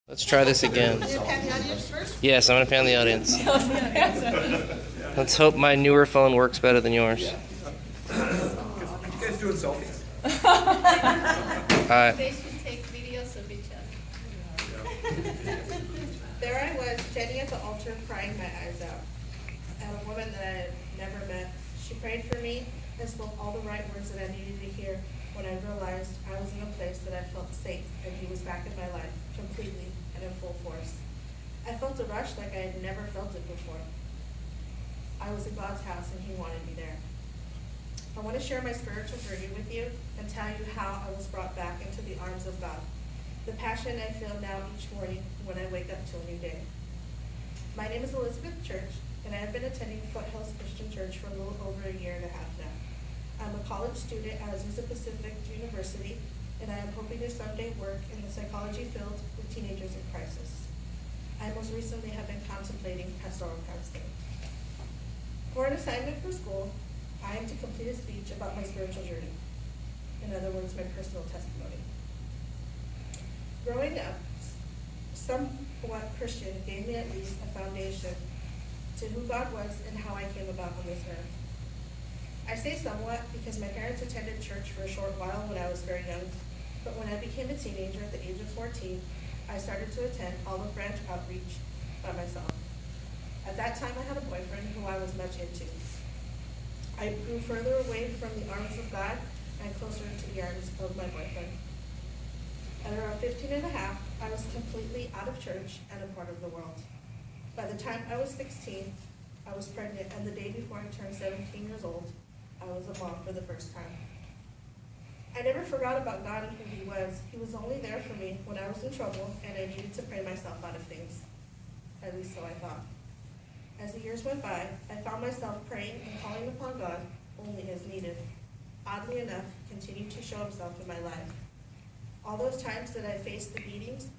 Let's try this again. You're gonna pan the audience first? Yes, I'm going to pan the audience. Let's hope my newer phone works better than yours. You guys doing selfies? They should take videos of each other. There I was, standing at the altar, crying my eyes out. And a woman that I had never met. She prayed for me and spoke all the right words that I needed to hear when I realized I was in a place that I felt safe and he was back in my life, completely and in full force. I felt a rush like I had never felt it before. I was in God's house and he wanted me there. I want to share my spiritual journey with you and tell you how I was brought back into the arms of God. The passion I feel now each morning when I wake up to a new day. My name is Elizabeth Church, and I have been attending Foothills Christian Church for a little over a year and a half now. I'm a college student at Azusa Pacific University, and I am hoping to someday work in the psychology field with teenagers in crisis. I most recently have been contemplating pastoral counseling. For an assignment for school, I am to complete a speech about my spiritual journey. In other words, my personal testimony. Growing up, somewhat Christian gave me at least a foundation to who God was and how I came about on this earth. I say somewhat because my parents attended church for a short while when I was very young, but when I became a teenager at the age of 14, I started to attend Olive Branch Outreach by myself. At that time, I had a boyfriend who I was much into. I grew further away from the arms of God and closer to the arms of my boyfriend. At around 15 and a half, I was completely out of church and a part of the world. By the time I was 16, I was pregnant, and the day before I turned 17 years old, I was a mom for the first time. I never forgot about God and who he was. He was only there for me when I was in trouble and I needed to pray myself out of things. At least so I thought. As the years went by, I found myself praying and calling upon God only as needed. Oddly enough, he continued to show himself in my life. All those times that I faced the beatings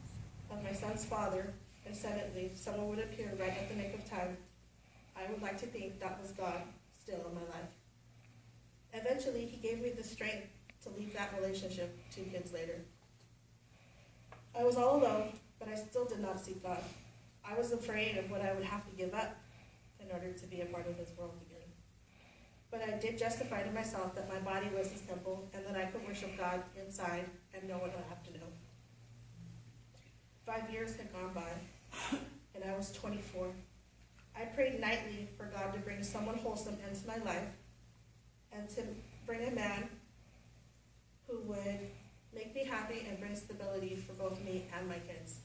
of my son's father, and suddenly someone would appear right at the nick of time, I would like to think that was God still in my life. Eventually, he gave me the strength to leave that relationship 2 kids later. I was all alone, but I still did not seek God. I was afraid of what I would have to give up in order to be a part of his world again. But I did justify to myself that my body was his temple and that I could worship God inside and no one would have to know. 5 years had gone by, and I was 24. I prayed nightly for God to bring someone wholesome into my life and to bring a man who would make me happy and bring stability for both me and my kids.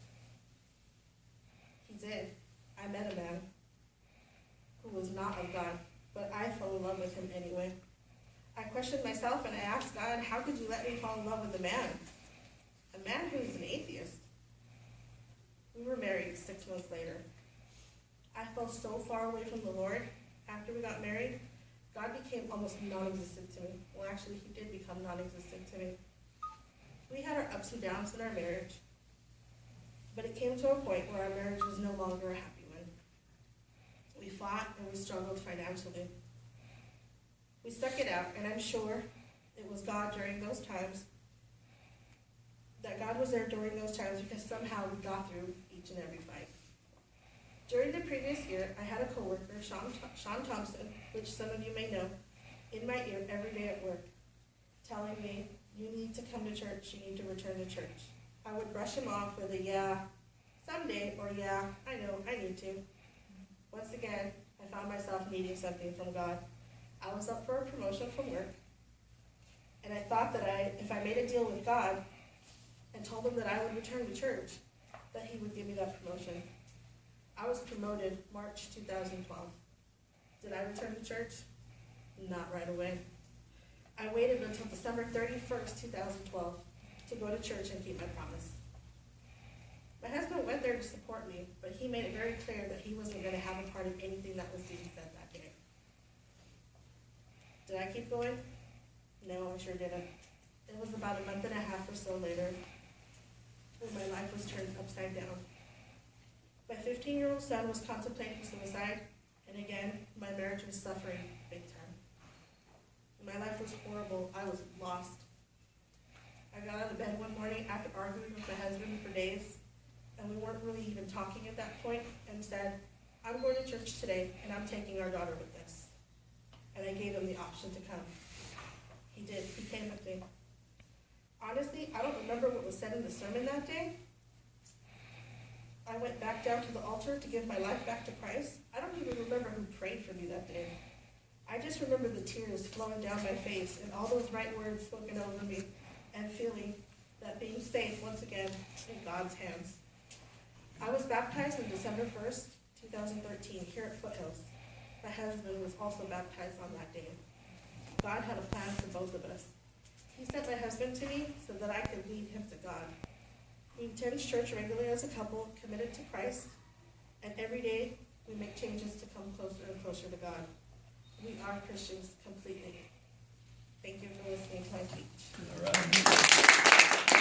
He did. I met a man who was not of God, but I fell in love with him anyway. I questioned myself and I asked God, how could you let me fall in love with a man who's an atheist? We were married 6 months later. I felt so far away from the Lord. After we got married, God became almost non-existent to me. Well, actually, he did become non-existent to me. We had our ups and downs in our marriage, but it came to a point where our marriage was no longer a happy one. We fought and we struggled financially. We stuck it out, and I'm sure it was God during those times, that God was there during those times because somehow we got through each and every fight. During the previous year, I had a coworker, Sean Thompson, which some of you may know, in my ear every day at work, telling me, you need to come to church, you need to return to church. I would brush him off with a yeah, someday, or yeah, I know, I need to. Once again, I found myself needing something from God. I was up for a promotion from work, and I thought that if I made a deal with God and told him that I would return to church, that he would give me that promotion. I was promoted March 2012. Did I return to church? Not right away. I waited until December 31st, 2012 to go to church and keep my promise. My husband went there to support me, but he made it very clear that he wasn't going to have a part of anything that was being said that day. Did I keep going? No, I sure didn't. It was about a month and a half or so later when my life was turned upside down. My 15-year-old son was contemplating suicide, and again, my marriage was suffering big time. My life was horrible. I was lost. I got out of bed one morning after arguing with my husband for days, and and we weren't really even talking at that point, and said, I'm going to church today, and I'm taking our daughter with us. And I gave him the option to come. He did. He came with me. Honestly, I don't remember what was said in the sermon that day. I went back down to the altar to give my life back to Christ. I don't even remember who prayed for me that day. I just remember the tears flowing down my face and all those right words spoken over me and feeling that being safe once again in God's hands. I was baptized on December 1st, 2013 here at Foothills. My husband was also baptized on that day. God had a plan for both of us. He sent my husband to me so that I could lead him to God. We attend church regularly as a couple, committed to Christ, and every day we make changes to come closer and closer to God. We are Christians completely. Thank you for listening to my speech. All right.